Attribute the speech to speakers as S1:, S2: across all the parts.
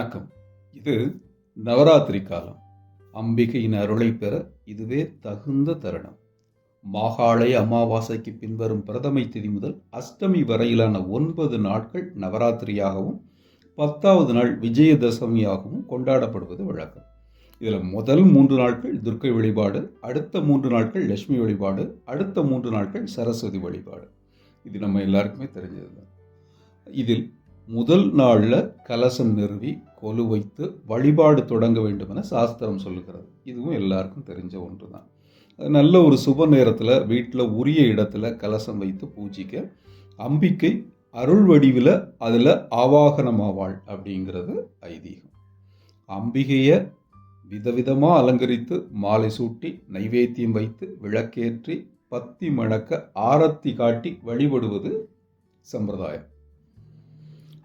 S1: வணக்கம். இது நவராத்திரி காலம். அம்பிகையின் அருளை பெற இதுவே தகுந்த தருணம். மாகாளய அமாவாசைக்கு பின்வரும் பிரதமை திதி முதல் அஷ்டமி வரையிலான 9 நாட்கள் நவராத்திரியாகவும் 10வது நாள் விஜயதசமியாகவும் கொண்டாடப்படுவது வழக்கம். இதில் முதல் 3 நாட்கள் துர்க்கை வழிபாடு, அடுத்த 3 நாட்கள் லட்சுமி வழிபாடு, அடுத்த 3 நாட்கள் சரஸ்வதி வழிபாடு. இது நம்ம எல்லாருக்குமே தெரிஞ்சது. இதில் முதல் நாளில் கலசம் நிறுவி கொலு வைத்து வழிபாடு தொடங்க வேண்டும் என சாஸ்திரம் சொல்லுகிறது. இதுவும் எல்லாருக்கும் தெரிஞ்ச ஒன்று தான். நல்ல ஒரு சுப நேரத்தில் வீட்டில் உரிய இடத்துல கலசம் வைத்து பூஜிக்க அம்பிகை அருள் வடிவில் அதில் ஆவாகனமாவாள் அப்படிங்கிறது ஐதீகம். அம்பிகையை விதவிதமாக அலங்கரித்து மாலை சூட்டி நைவேத்தியம் வைத்து விளக்கேற்றி பத்தி மணக்க ஆரத்தி காட்டி வழிபடுவது சம்பிரதாயம்.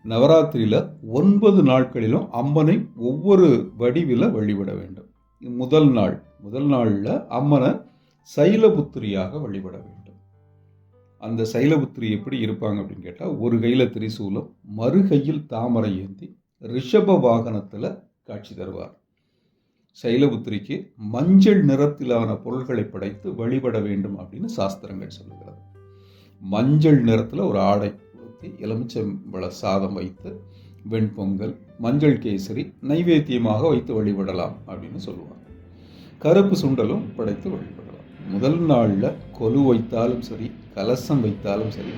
S1: நவராத்திரியில் 9 நாட்களிலும் அம்மனை ஒவ்வொரு வடிவில் வழிபட வேண்டும். முதல் நாளில் அம்மனை சைலபுத்திரியாக வழிபட வேண்டும். அந்த சைலபுத்திரி எப்படி இருப்பாங்க அப்படின்னு கேட்டால், ஒரு கையில் திரிசூலம், மறு கையில் தாமரை ஏந்தி ரிஷப வாகனத்தில் காட்சி தருவார். சைலபுத்திரிக்கு மஞ்சள் நிறத்திலான பொருள்களை படைத்து வழிபட வேண்டும் அப்படின்னு சாஸ்திரங்கள் சொல்லுகிறது. மஞ்சள் நிறத்தில் ஒரு ஆடை, எலுமிச்சம்பழ சாதம் வைத்து வெண்பொங்கல், மஞ்சள் கேசரி நைவேத்தியமாக வைத்து வழிபடலாம் அப்படின்னு சொல்லுவாங்க. கருப்பு சுண்டலும் படைத்து வழிபடலாம். முதல் நாளில் கொலு வைத்தாலும் சரி, கலசம் வைத்தாலும் சரி,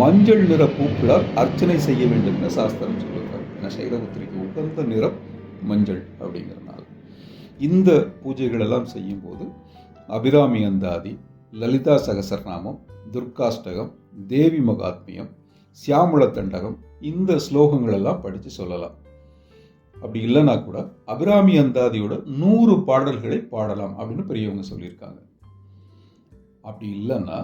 S1: மஞ்சள் நிற பூக்களால் அர்ச்சனை செய்ய வேண்டும் என சாஸ்திரம் சொல்லுவாங்க. ஏன்னா சைலபுத்திரிக்கு உகந்த நிறம் மஞ்சள் அப்படிங்கிறனால இந்த பூஜைகள் எல்லாம் செய்யும் போது அபிராமி அந்தாதி, லலிதா சகசரநாமம், துர்காஷ்டகம், தேவி மகாத்மியம், சியாமள தண்டகம் இந்த ஸ்லோகங்கள் எல்லாம் படித்து சொல்லலாம். அப்படி இல்லைன்னா கூட அபிராமி அந்தாதியோட 100 பாடல்களை பாடலாம் அப்படின்னு பெரியவங்க சொல்லியிருக்காங்க. அப்படி இல்லைன்னா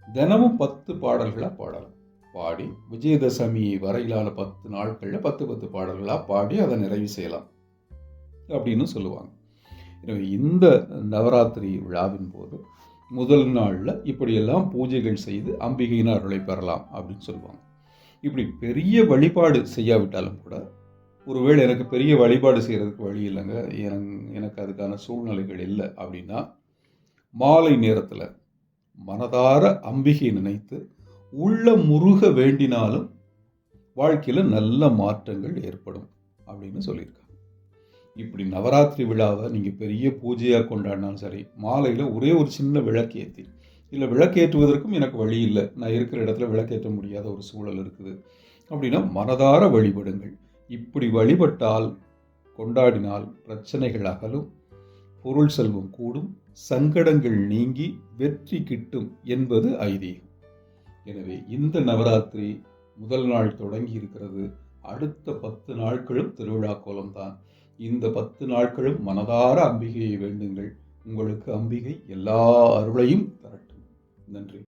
S1: தினமும் 10 பாடல்களாக பாடலாம். பாடி விஜயதசமி வரையிலான 10 நாட்களில் 10 பாடல்களாக பாடி அதை நிறைவு செய்யலாம் அப்படின்னு சொல்லுவாங்க. எனவே இந்த நவராத்திரி விழாவின் போது முதல் நாளில் இப்படியெல்லாம் பூஜைகள் செய்து அம்பிகையின் அருளை பெறலாம் அப்படின்னு சொல்லுவாங்க. இப்படி பெரிய வழிபாடு செய்யாவிட்டாலும் கூட, ஒருவேளை எனக்கு பெரிய வழிபாடு செய்கிறதுக்கு வழி இல்லைங்க, எனக்கு அதுக்கான சூழ்நிலைகள் இல்லை அப்படின்னா, மாலை நேரத்தில் மனதார அம்பிகை நினைத்து உள்ள முருக வேண்டினாலும் வாழ்க்கையில் நல்ல மாற்றங்கள் ஏற்படும் அப்படின்னு சொல்லியிருக்காங்க. இப்படி நவராத்திரி விழாவை நீங்கள் பெரிய பூஜையாக கொண்டாடினாலும் சரி, மாலையில் ஒரே ஒரு சின்ன விளக்கேற்றி, இல்லை விளக்கேற்றுவதற்கும் எனக்கு வழி இல்லை, நான் இருக்கிற இடத்துல விளக்கேற்ற முடியாத ஒரு சூழல் இருக்குது அப்படின்னா மனதார வழிபடுங்கள். இப்படி வழிபட்டால், கொண்டாடினால் பிரச்சனைகள் அகலும், பொருள் செல்வம் கூடும், சங்கடங்கள் நீங்கி வெற்றி கிட்டும் என்பது ஐதீகம். எனவே இந்த நவராத்திரி முதல் நாள் தொடங்கி இருக்கிறது. அடுத்த 10 நாட்களும் திருவிழா கோலம்தான். இந்த 10 நாட்களும் மனதார அம்பிகையை வேண்டுங்கள். உங்களுக்கு அம்பிகை எல்லா அருளையும் தரட்டும். நன்றி.